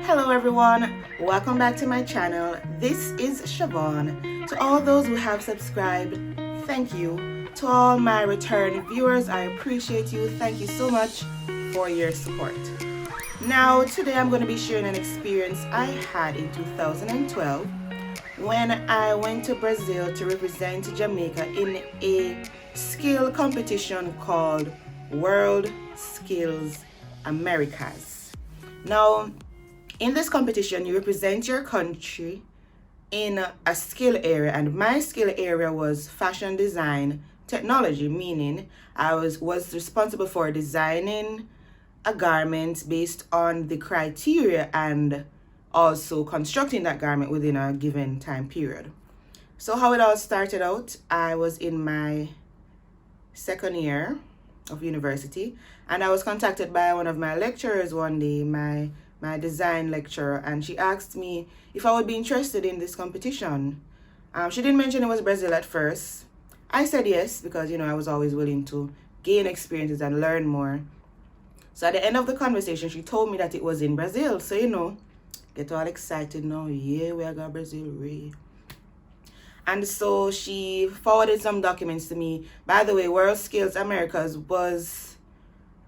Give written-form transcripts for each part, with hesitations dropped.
Hello everyone, welcome back to my channel. This is Shevaughn. To all those who have subscribed, thank you. To all my return viewers, I appreciate you. Thank you so much for your support. Now, today I'm going to be sharing an experience I had in 2012 when I went to Brazil to represent Jamaica in a skill competition called World Skills Americas. Now, in this competition, you represent your country in a skill area, and my skill area was fashion design technology, meaning I was responsible for designing a garment based on the criteria and also constructing that garment within a given time period. So how it all started out, I was in my second year of university, and I was contacted by one of my lecturers one day, my design lecturer, and she asked me if I would be interested in this competition. She didn't mention it was Brazil at first. I said yes because, I was always willing to gain experiences and learn more. So at the end of the conversation, she told me that it was in Brazil. So, get all excited now. Yeah, we got Brazil, Ray. And so she forwarded some documents to me. By the way, World Skills Americas was,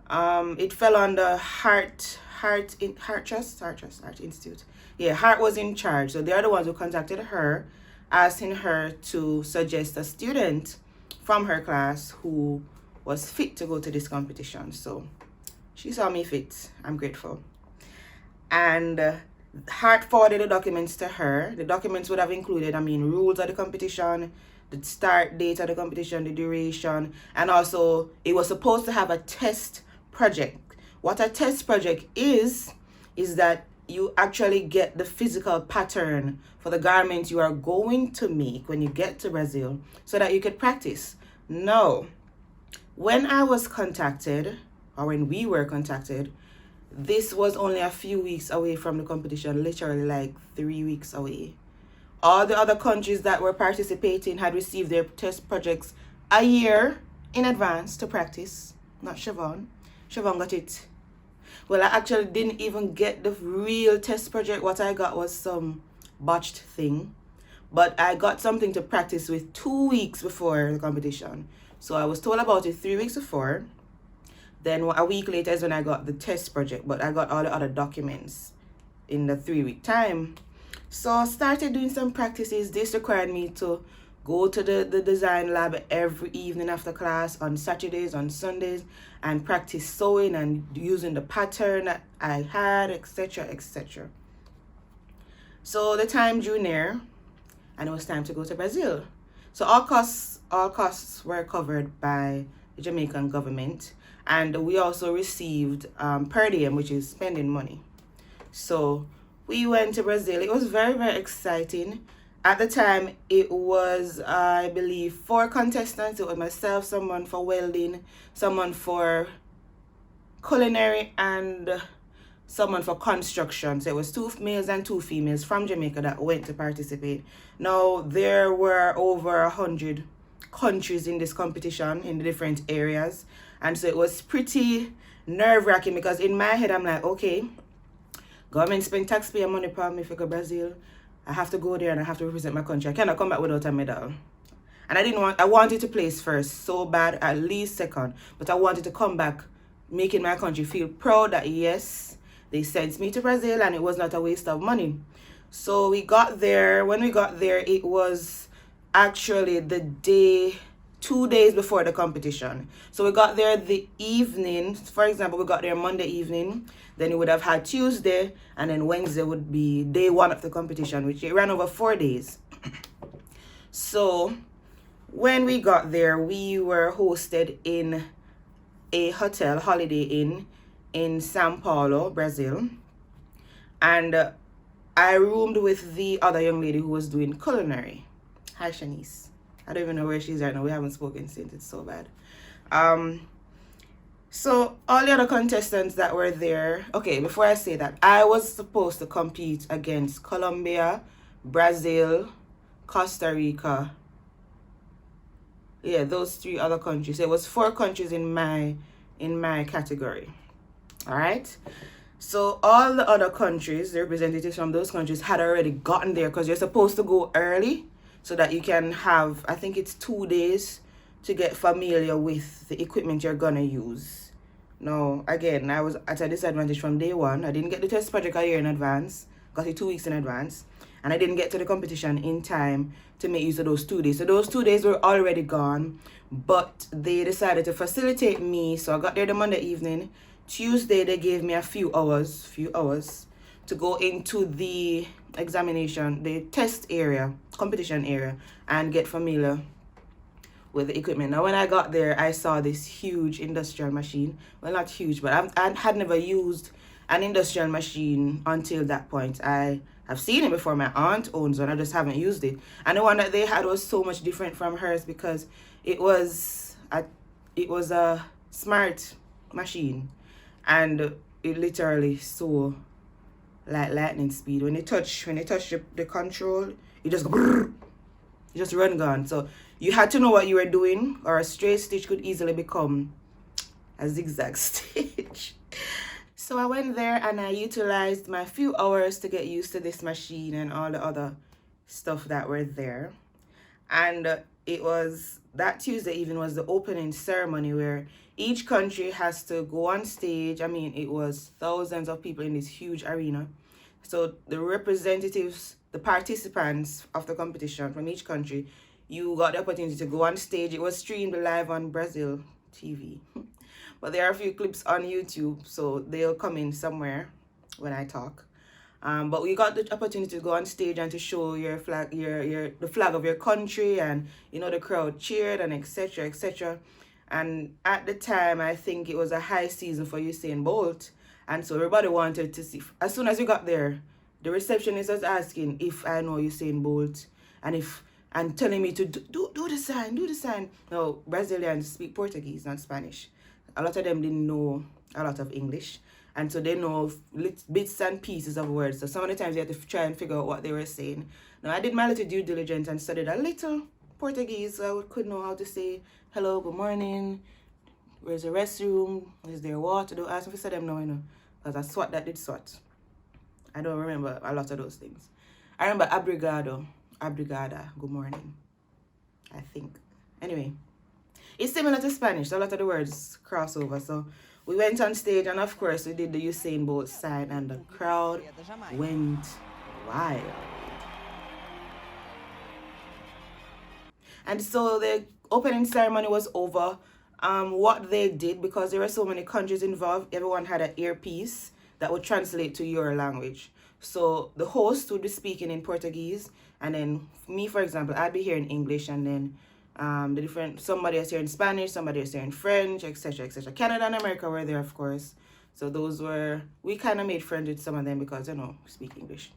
it fell under Heart Institute. Yeah, Heart was in charge. So they're the ones who contacted her, asking her to suggest a student from her class who was fit to go to this competition. So she saw me fit. I'm grateful. And Heart forwarded the documents to her. The documents would have included, rules of the competition, the start date of the competition, the duration, and also it was supposed to have a test project. What a test project is that you actually get the physical pattern for the garment you are going to make when you get to Brazil so that you could practice. Now, when I was contacted, or when we were contacted, this was only a few weeks away from the competition, literally like 3 weeks away. All the other countries that were participating had received their test projects a year in advance to practice. Not Shevaughn. Shevaughn got it. Well, I actually didn't even get the real test project. What I got was some botched thing. But I got something to practice with 2 weeks before the competition. So I was told about it 3 weeks before. Then a week later is when I got the test project. But I got all the other documents in the 3-week time. So I started doing some practices. This required me to go to the design lab every evening after class, on Saturdays, on Sundays, and practice sewing and using the pattern that I had, etc., etc. So the time drew near, and it was time to go to Brazil. So all costs were covered by the Jamaican government, and we also received per diem, which is spending money. So we went to Brazil. It was very, very exciting. At the time, it was, I believe, 4 contestants. It was myself, someone for welding, someone for culinary, and someone for construction. So it was 2 males and 2 females from Jamaica that went to participate. Now, there were over 100 countries in this competition in the different areas. And so it was pretty nerve-wracking because in my head, I'm like, okay, government spend taxpayer money for me for go Brazil. I have to go there and I have to represent my country. I cannot come back without a medal. And I wanted to place first so bad, at least second. But I wanted to come back making my country feel proud that yes, they sent me to Brazil and it was not a waste of money. So we got there. When we got there, it was actually the day, 2 days before the competition. So we got there the evening. For example, we got there Monday evening. Then we would have had Tuesday, and then Wednesday would be day 1 of the competition, which it ran over 4 days. So when we got there, we were hosted in a hotel, Holiday Inn, in São Paulo, Brazil. And I roomed with the other young lady who was doing culinary. Hi, Shanice. I don't even know where she's right now. We haven't spoken since. It's so bad. So all the other contestants that were there, okay, before I say that, I was supposed to compete against Colombia, Brazil, Costa Rica. Yeah, those 3 other countries. It was 4 countries in my category. All right. So all the other countries, the representatives from those countries had already gotten there because you're supposed to go early so that you can have, I think it's 2 days to get familiar with the equipment you're gonna use. Now, again, I was at a disadvantage from day one. I didn't get the test project a year in advance, got it 2 weeks in advance, and I didn't get to the competition in time to make use of those 2 days. So those 2 days were already gone, but they decided to facilitate me. So I got there the Monday evening. Tuesday, they gave me a few hours to go into the examination, the test area, competition area, and get familiar with the equipment. Now, when I got there, I saw this huge industrial machine. Well, not huge, but I had never used an industrial machine until that point. I have seen it before. My aunt owns one. I just haven't used it. And the one that they had was so much different from hers because it was a smart machine, and it literally so like lightning speed. When you touch the control, it just brrr, it just run gone. So you had to know what you were doing, or a straight stitch could easily become a zigzag stitch. So I went there and I utilized my few hours to get used to this machine and all the other stuff that were there. And it was that Tuesday even was the opening ceremony where each country has to go on stage. I mean, it was thousands of people in this huge arena. So the representatives, the participants of the competition from each country, you got the opportunity to go on stage. It was streamed live on Brazil TV. But there are a few clips on YouTube, so they'll come in somewhere when I talk. But we got the opportunity to go on stage and to show your flag, the flag of your country, and the crowd cheered and etc. etc. And at the time, I think it was a high season for Usain Bolt, and so everybody wanted to see. As soon as we got there, the receptionist was asking if I know Usain Bolt, and telling me to do the sign. No, Brazilians speak Portuguese, not Spanish. A lot of them didn't know a lot of English, and so they know bits and pieces of words. So some of the times you had to try and figure out what they were saying. Now, I did my little due diligence and studied a little Portuguese, so I could know how to say hello, good morning, where's the restroom, is there water? Don't ask me if I said them now, because I swat that did swat. I don't remember a lot of those things. I remember abrigada, good morning, I think. Anyway, it's similar to Spanish, so a lot of the words cross over. So we went on stage, and of course we did the Usain Bolt sign, and the crowd went wild. And so the opening ceremony was over. What they did, because there were so many countries involved, everyone had an earpiece that would translate to your language. So the host would be speaking in Portuguese, and then me, for example, I'd be hearing English, and then somebody else here in Spanish, somebody else here in French, etc. etc. Canada and America were there, of course. So we kind of made friends with some of them because we speak English.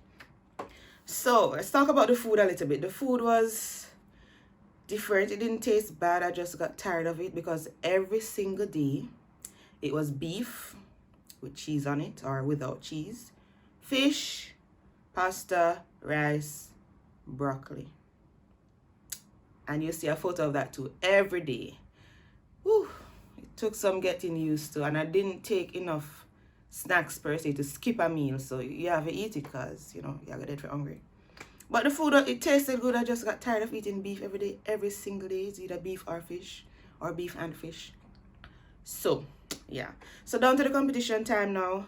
So let's talk about the food a little bit. The food was different. It didn't taste bad. I just got tired of it because every single day it was beef with cheese on it or without cheese, fish, pasta, rice, broccoli. And you see a photo of that too every day. Whew, it took some getting used to, and I didn't take enough snacks per se to skip a meal, so you have to eat it because you're gonna get hungry. But the food, it tasted good. I just got tired of eating beef every day, every single day. It's either beef or fish, or beef and fish. So yeah, so down to the competition time now.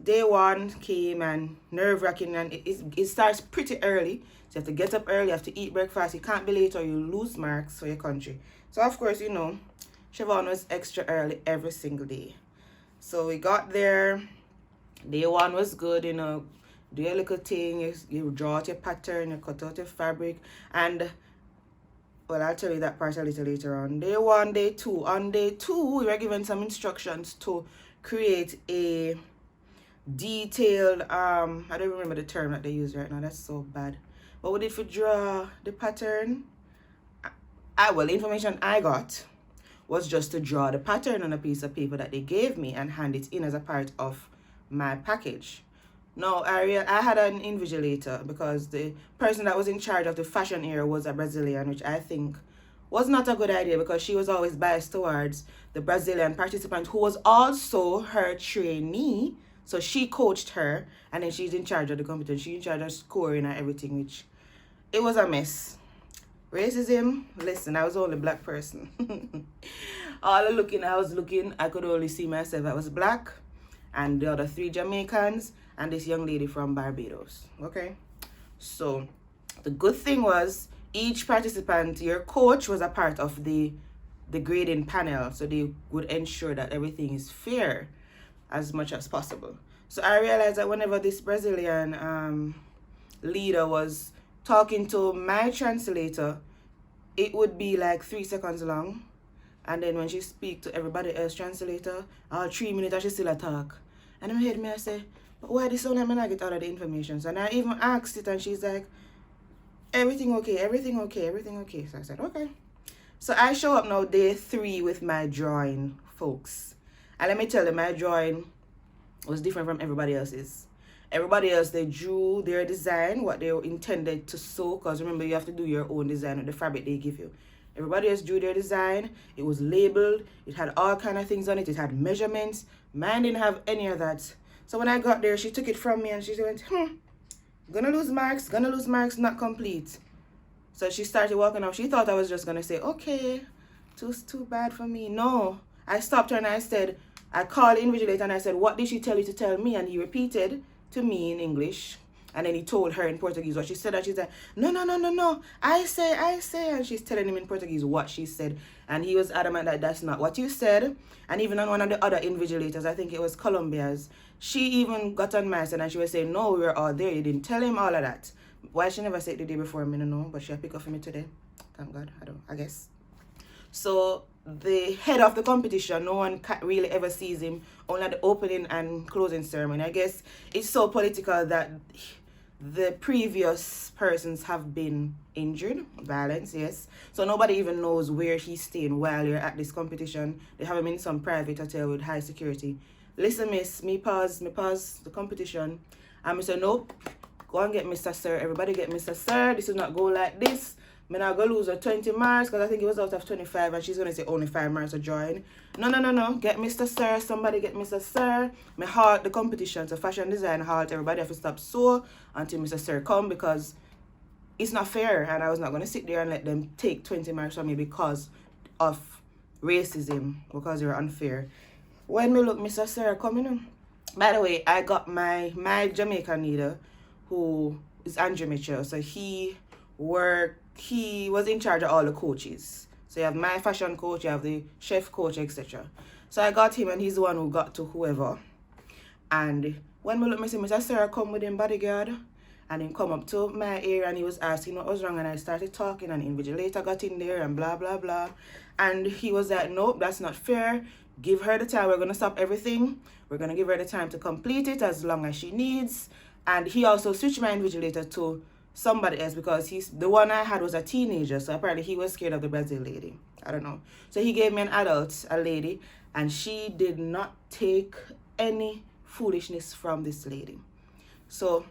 Day one came, and nerve-wracking, and it starts pretty early. So you have to get up early, you have to eat breakfast. You can't be late or you lose marks for your country. So of course, Shevaughn was extra early every single day. So we got there. Day one was good, do your little thing. You draw out your pattern, you cut out your fabric, and well, I'll tell you that part a little later on. Day one, day two. On day two, we were given some instructions to create a detailed I don't remember the term that they use right now. That's so bad. But we did for draw the pattern. The information I got was just to draw the pattern on a piece of paper that they gave me and hand it in as a part of my package. No, I had an invigilator because the person that was in charge of the fashion area was a Brazilian, which I think was not a good idea because she was always biased towards the Brazilian participant who was also her trainee. So she coached her, and then she's in charge of the competition. She's in charge of scoring and everything, which it was a mess. Racism, listen, I was the only black person. All the looking I was looking, I could only see myself. I was black, and the other 3 Jamaicans, and this young lady from Barbados. Okay, so the good thing was each participant, your coach was a part of the grading panel, so they would ensure that everything is fair as much as possible. So I realized that whenever this Brazilian leader was talking to my translator, it would be like 3 seconds long, and then when she speak to everybody else translator, 3 minutes and she still a talk. And in my head, I say, but why this sound like I get all of the information? So, and I even asked it, and she's like, everything okay, everything okay, everything okay. So I said, okay. So I show up now day 3 with my drawing, folks. And let me tell you, my drawing was different from everybody else's. Everybody else, they drew their design, what they intended to sew, because remember, you have to do your own design with the fabric they give you. Everybody else drew their design. It was labeled. It had all kind of things on it. It had measurements. Mine didn't have any of that. So when I got there, she took it from me and she went, gonna lose marks, not complete. So she started walking off. She thought I was just gonna say, okay, too bad for me. No, I stopped her and I said, I called the invigilator and I said, what did she tell you to tell me? And he repeated to me in English. And then he told her in Portuguese what she said. And she said, no, I say. And she's telling him in Portuguese what she said. And he was adamant that that's not what you said. And even on one of the other invigilators, I think it was Colombia's, she even got on my side and she was saying, no, we were all there. You didn't tell him all of that. Why she never said it the day before, me no know. But she'll pick up for me today. Thank God. I guess. So the head of the competition, no one really ever sees him, only at the opening and closing ceremony. I guess it's so political that the previous persons have been injured, violence, yes. So nobody even knows where he's staying while you're at this competition. They have him in some private hotel with high security. Listen, miss, me pause the competition. And I said, nope, go and get Mr. Sir. Everybody get Mr. Sir. This is not go like this. I'm not going to lose her 20 marks because I think it was out of 25 and she's going to say only 5 marks are drawing. No. Get Mr. Sir. Somebody get Mr. Sir. Me halt the competition. So fashion design halt. Everybody have to stop sew until Mr. Sir come because it's not fair. And I was not going to sit there and let them take 20 marks from me because of racism. Because they were unfair. When me look Mr. Sir coming, by the way, I got my Jamaican leader who is Andrew Mitchell. So he was in charge of all the coaches. So you have my fashion coach, you have the chef coach, etc. So I got him and he's the one who got to whoever. And when we look, Mr. Sarah come with him bodyguard and he come up to my area and he was asking what was wrong and I started talking and the invigilator got in there and blah, blah, blah. And he was like, nope, that's not fair. Give her the time. We're going to stop everything. We're going to give her the time to complete it as long as she needs. And he also switched my invigilator to somebody else because the one I had was a teenager, so apparently he was scared of the Brazil lady. I don't know. So he gave me an adult, a lady, and she did not take any foolishness from this lady. So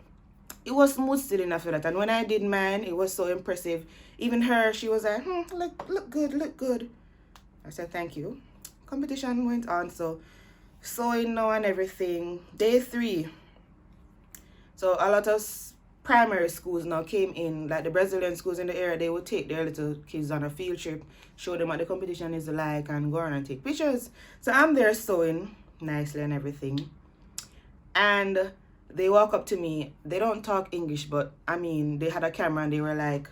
it was smooth sailing after that. And when I did mine, it was so impressive. Even her, she was like, look good. I said, thank you. Competition went on, so sewing now and everything. Day 3. So a lot of primary schools now came in, like the Brazilian schools in the area, they would take their little kids on a field trip, show them what the competition is like and go around and take pictures. So I'm there sewing nicely and everything. And they walk up to me. They don't talk English, but I mean, they had a camera and they were like,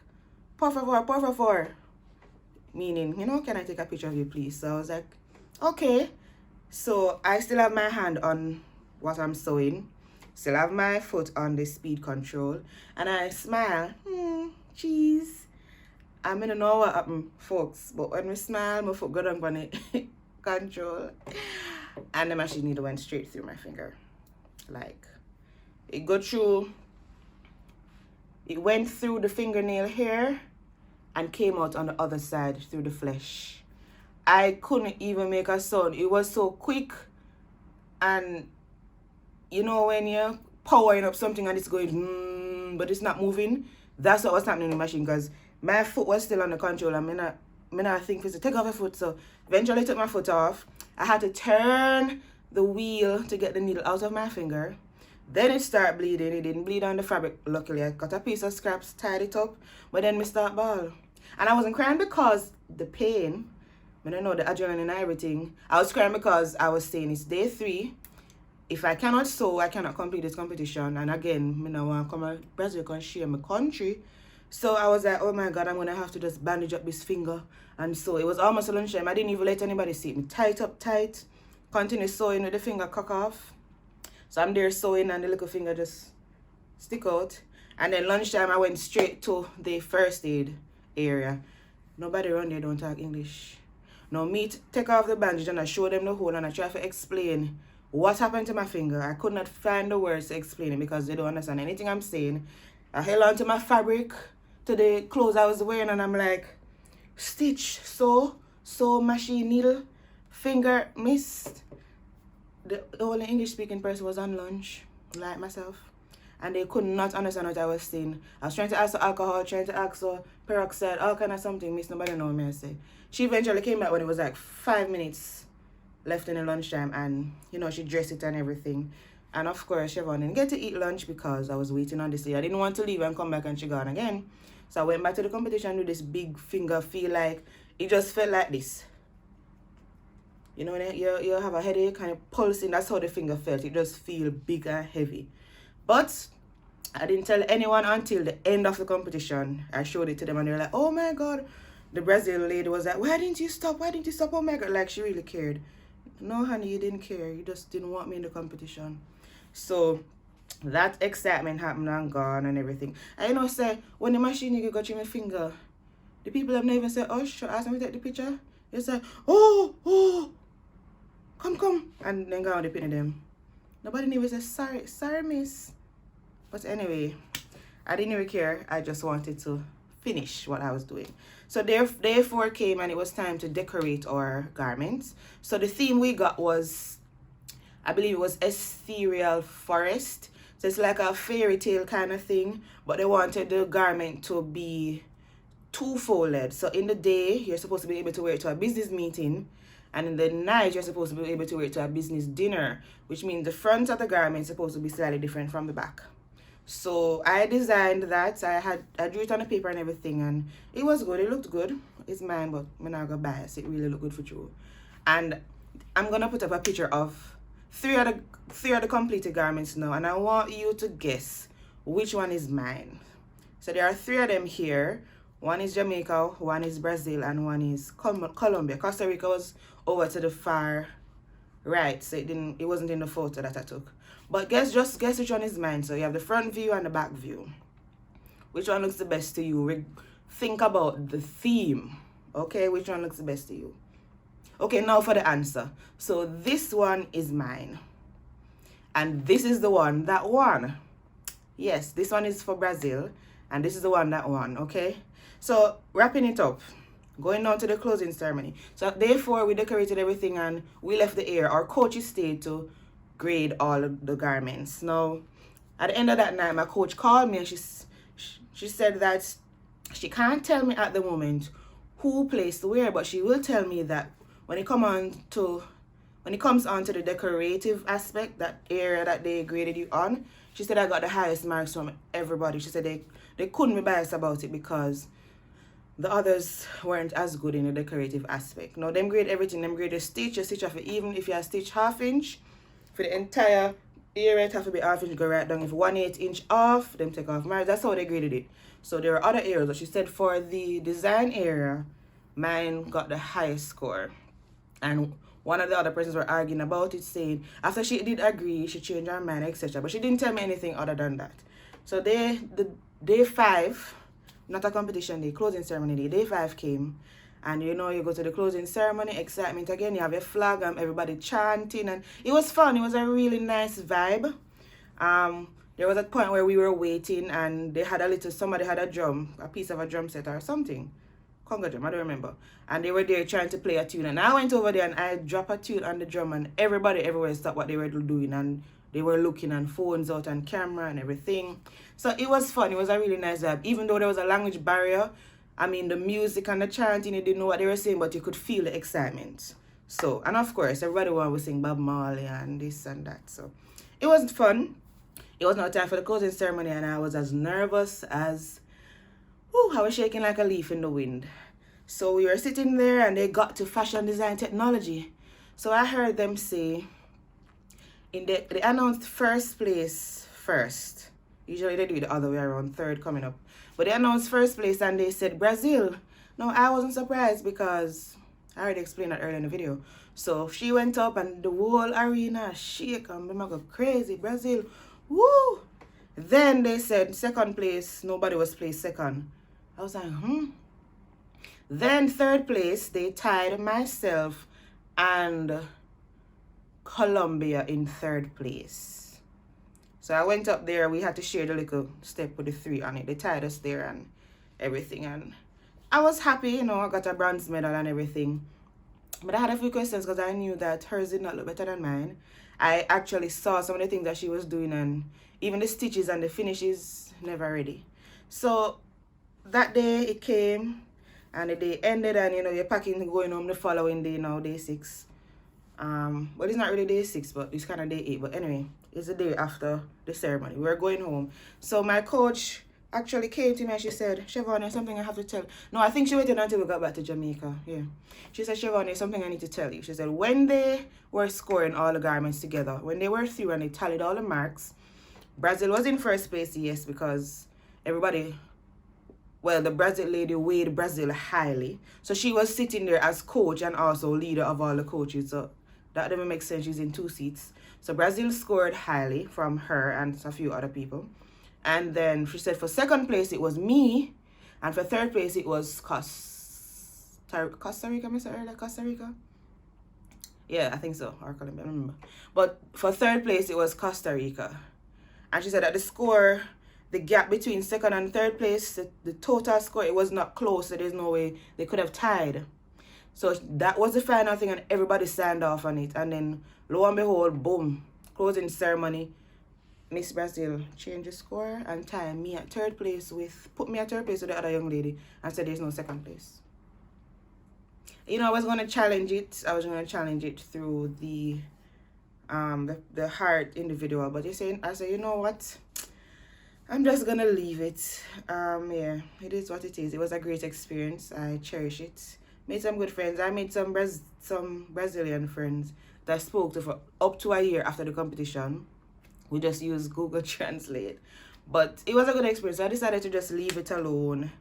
por favor. Meaning, can I take a picture of you, please? So I was like, okay. So I still have my hand on what I'm sewing. Still have my foot on the speed control. And I smile. Cheese. I don't know what happened, folks. But when we smile, my foot got on it. Control. And the machine needle went straight through my finger. Like, it went through the fingernail hair and came out on the other side through the flesh. I couldn't even make a sound. It was so quick. And when you're powering up something and it's going, but it's not moving, that's what was happening in the machine because my foot was still on the control and I think to take off my foot. So eventually I took my foot off. I had to turn the wheel to get the needle out of my finger. Then it started bleeding. It didn't bleed on the fabric. Luckily, I cut a piece of scraps, tied it up, but then me start ball. And I wasn't crying because the pain, I don't know, the adrenaline and everything. I was crying because I was saying it's day 3. If I cannot sew, I cannot complete this competition. And again, I don't want to come to Brazil and share my country. So I was like, oh my God, I'm going to have to just bandage up this finger. And so it was almost lunchtime. I didn't even let anybody see it. Me tight up tight. Continue sewing with the finger cock off. So I'm there sewing and the little finger just stick out. And then lunchtime I went straight to the first aid area. Nobody around there don't talk English. Now me take off the bandage and I show them the hole and I try to explain what happened to my finger. I could not find the words to explain it because they don't understand anything I'm saying. I held on to my fabric, to the clothes I was wearing, and I'm like, stitch, sew, machine, needle, finger, missed. The only English speaking person was on lunch, like myself, and they could not understand what I was saying. I was trying to ask for alcohol, trying to ask for peroxide, all kind of something, miss, nobody know what I say. She eventually came back when it was like 5 minutes left in the lunchtime, and you know, she dressed it and everything. And of course, Shevaughn didn't get to eat lunch because I was waiting on this day. I didn't want to leave and come back and she gone again. So I went back to the competition with this big finger, feel like it just felt like this. You know, you have a headache and pulsing. That's how the finger felt. It just feel big and heavy. But I didn't tell anyone until the end of the competition. I showed it to them and they were like, oh my God. The Brazil lady was like, why didn't you stop? Why didn't you stop? Oh my God. Like, she really cared. No, honey, you didn't care. You just didn't want me in the competition. So that excitement happened and gone and everything. I you know say when the machine you got you my finger, the people have never even said, oh sure, ask me to take the picture. They say, oh, come, and then go on the pin them. Nobody never said sorry miss. But anyway, I didn't even care. I just wanted to finish what I was doing. So day 4 came and it was time to decorate our garments. So the theme we got was, I believe it was ethereal forest. So it's like a fairy tale kind of thing, but they wanted the garment to be two-folded. So in the day, you're supposed to be able to wear it to a business meeting, and in the night, you're supposed to be able to wear it to a business dinner, which means the front of the garment is supposed to be slightly different from the back. So I designed that. I drew it on the paper and everything, and it was good. It looked good. It's mine, but I'm not gonna bias. It really looked good for you. And I'm gonna put up a picture of three of the completed garments now, and I want you to guess which one is mine. So there are 3 of them here. One is Jamaica, one is Brazil, and one is Colombia. Costa Rica was over to the far right, so it wasn't in the photo that I took. But guess which one is mine. So you have the front view and the back view. Which one looks the best to you? Think about the theme. Okay, which one looks the best to you? Okay, now for the answer. So this one is mine. And this is the one that won. Yes, this one is for Brazil. And this is the one that won, okay? So wrapping it up. Going on to the closing ceremony. So day 4, we decorated everything and we left the air. Our coaches stayed to grade all of the garments. Now, at the end of that night, my coach called me and she said that she can't tell me at the moment who placed where, but she will tell me that when it comes on to the decorative aspect, that area that they graded you on, she said I got the highest marks from everybody. She said they couldn't be biased about it because the others weren't as good in the decorative aspect. Now, them grade everything. Them grade the stitch, you stitch off it. Even if you have stitch 1/2 inch, for the entire area, it have to be 1/2 inch, go right down. If 1/8 inch off, them take off marks. That's how they graded it. So there are other areas, but she said for the design area, mine got the highest score. And one of the other persons were arguing about it, saying after she did agree, she changed her mind, etc. But she didn't tell me anything other than that. So the day 5, not a competition day, closing ceremony day 5 came. And you know, you go to the closing ceremony, excitement again, you have your flag and everybody chanting, and it was fun. It was a really nice vibe. There was a point where we were waiting and they had somebody had a drum, a piece of a drum set or something. Conga drum, I don't remember. And they were there trying to play a tune. And I went over there and I dropped a tune on the drum and everybody everywhere stopped what they were doing and they were looking and phones out and camera and everything. So it was fun. It was a really nice vibe. Even though there was a language barrier, I mean, the music and the chanting, you didn't know what they were saying, but you could feel the excitement. So, and of course, everybody wanted to sing Bob Marley and this and that. So, it was fun. It was now time for the closing ceremony, and I was as nervous as, I was shaking like a leaf in the wind. So we were sitting there, and they got to fashion design technology. So I heard them say, they announced first place first. Usually they do it the other way around, third coming up. But they announced first place, and they said Brazil. Now, I wasn't surprised because I already explained that earlier in the video. So she went up, and the whole arena shake, and they go crazy. Brazil, woo! Then they said second place, nobody was placed second. I was like, Then third place, they tied myself and Colombia in third place. So I went up there. We had to share the little step with the 3 on it. They tied us there and everything. And I was happy, I got a bronze medal and everything. But I had a few questions because I knew that hers did not look better than mine. I actually saw some of the things that she was doing, and even the stitches and the finishes never ready. So that day it came, and the day ended, and you're packing going home the following day now, day 6. Well, it's not really day 6, but it's kind of day 8. But anyway, it's the day after the ceremony. We're going home. So my coach actually came to me and she said, Shevaughn, there's something I have to tell. No, I think she waited until we got back to Jamaica. Yeah. She said, Shevaughn, there's something I need to tell you. She said, when they were scoring all the garments together, when they were through and they tallied all the marks, Brazil was in first place, yes, because everybody, the Brazil lady weighed Brazil highly. So she was sitting there as coach and also leader of all the coaches. So that doesn't make sense. She's in 2 seats. So Brazil scored highly from her and a few other people. And then she said for second place, it was me. And for third place, it was Costa Rica, Mr. Earlier, Costa Rica? Yeah, I think so. Or Colombia, I don't remember. But for third place, it was Costa Rica. And she said that the score, the gap between second and third place, the total score, it was not close. So there's no way they could have tied. So that was the final thing, and everybody signed off on it. And then, lo and behold, boom, closing ceremony. Miss Brazil changed the score and tied me at third place put me at third place with the other young lady and said there's no second place. I was going to challenge it. I was going to challenge it through the heart individual. But I said, you know what? I'm just going to leave it. Yeah, it is what it is. It was a great experience. I cherish it. Made some good friends. I made some Brazilian friends that I spoke to for up to a year after the competition. We just used Google Translate. But it was a good experience. So I decided to just leave it alone.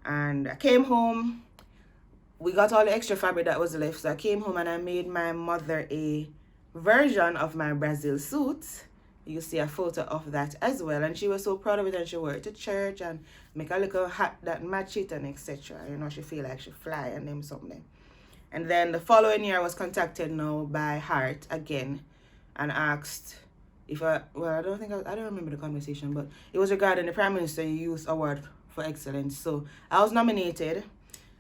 And I came home. We got all the extra fabric that was left. So I came home and I made my mother a version of my Brazil suit. You see a photo of that as well. And she was so proud of it, and she wore it to church and make a little hat that match it and etc. She feel like she fly and them something. And then the following year I was contacted now by Heart again and asked if I don't remember the conversation, but it was regarding the Prime Minister Youth Award for Excellence. So I was nominated,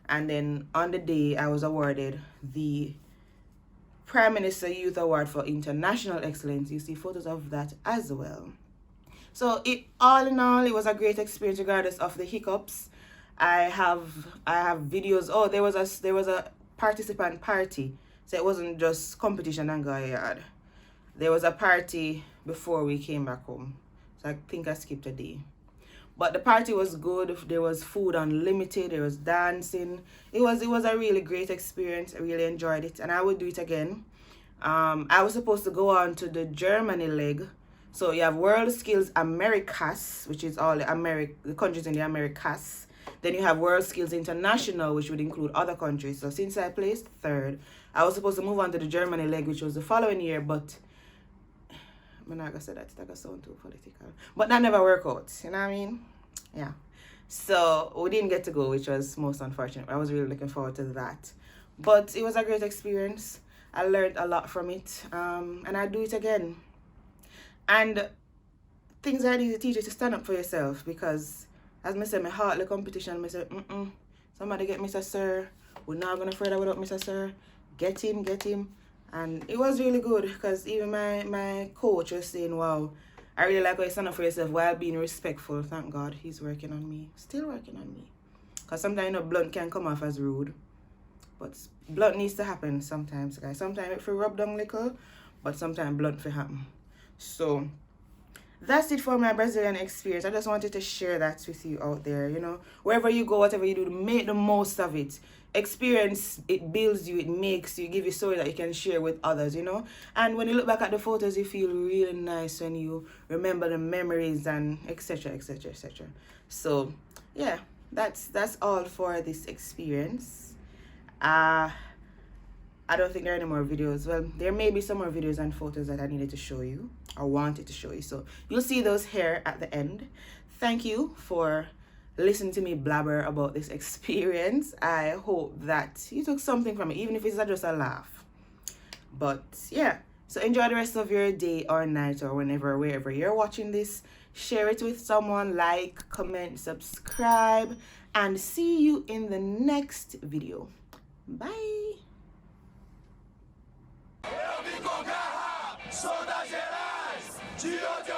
and then on the day I was awarded the Prime Minister Youth Award for International Excellence. You see photos of that as well. So all in all, it was a great experience regardless of the hiccups. I have videos. Oh, there was a participant party. So it wasn't just competition and go yard. There was a party before we came back home. So I think I skipped a day. But the party was good. There was food unlimited. There was dancing. It was a really great experience. I really enjoyed it, and I would do it again. I was supposed to go on to the Germany leg. So you have World Skills Americas, which is all the countries in the Americas. Then you have World Skills International, which would include other countries. So since I placed third, I was supposed to move on to the Germany leg, which was the following year, but I'm not gonna say that, that sound too political. But that never worked out, you know what I mean? Yeah. So we didn't get to go, which was most unfortunate. I was really looking forward to that. But it was a great experience. I learned a lot from it. And I'd do it again. And things I need to teach you to stand up for yourself, because as I said, my heart the competition, I said, somebody get Mr. Sir. We're not gonna further without Mr. Sir. Get him. And it was really good, because even my coach was saying, wow, I really like how you stand up for yourself while being respectful. Thank God he's working on me. Still working on me. Because sometimes blunt can come off as rude. But blunt needs to happen sometimes, guys. Sometimes it for rub down little, but sometimes blunt for happen. So that's it for my Brazilian experience. I just wanted to share that with you out there. You know, wherever you go, whatever you do, make the most of it. Experience, it builds you, it makes you, give you a story that you can share with others, you know. And when you look back at the photos, you feel really nice when you remember the memories and etc, etc, etc. So yeah, that's all for this experience. I don't think there are any more videos. Well, there may be some more videos and photos that I needed to show you or wanted to show you. So you'll see those here at the end. Thank you for listening to me blabber about this experience. I hope that you took something from it, even if it's just a laugh. But yeah, so enjoy the rest of your day or night or whenever, wherever you're watching this. Share it with someone, like, comment, subscribe, and see you in the next video. Bye. Eu vim com garra, sou das gerais, de onde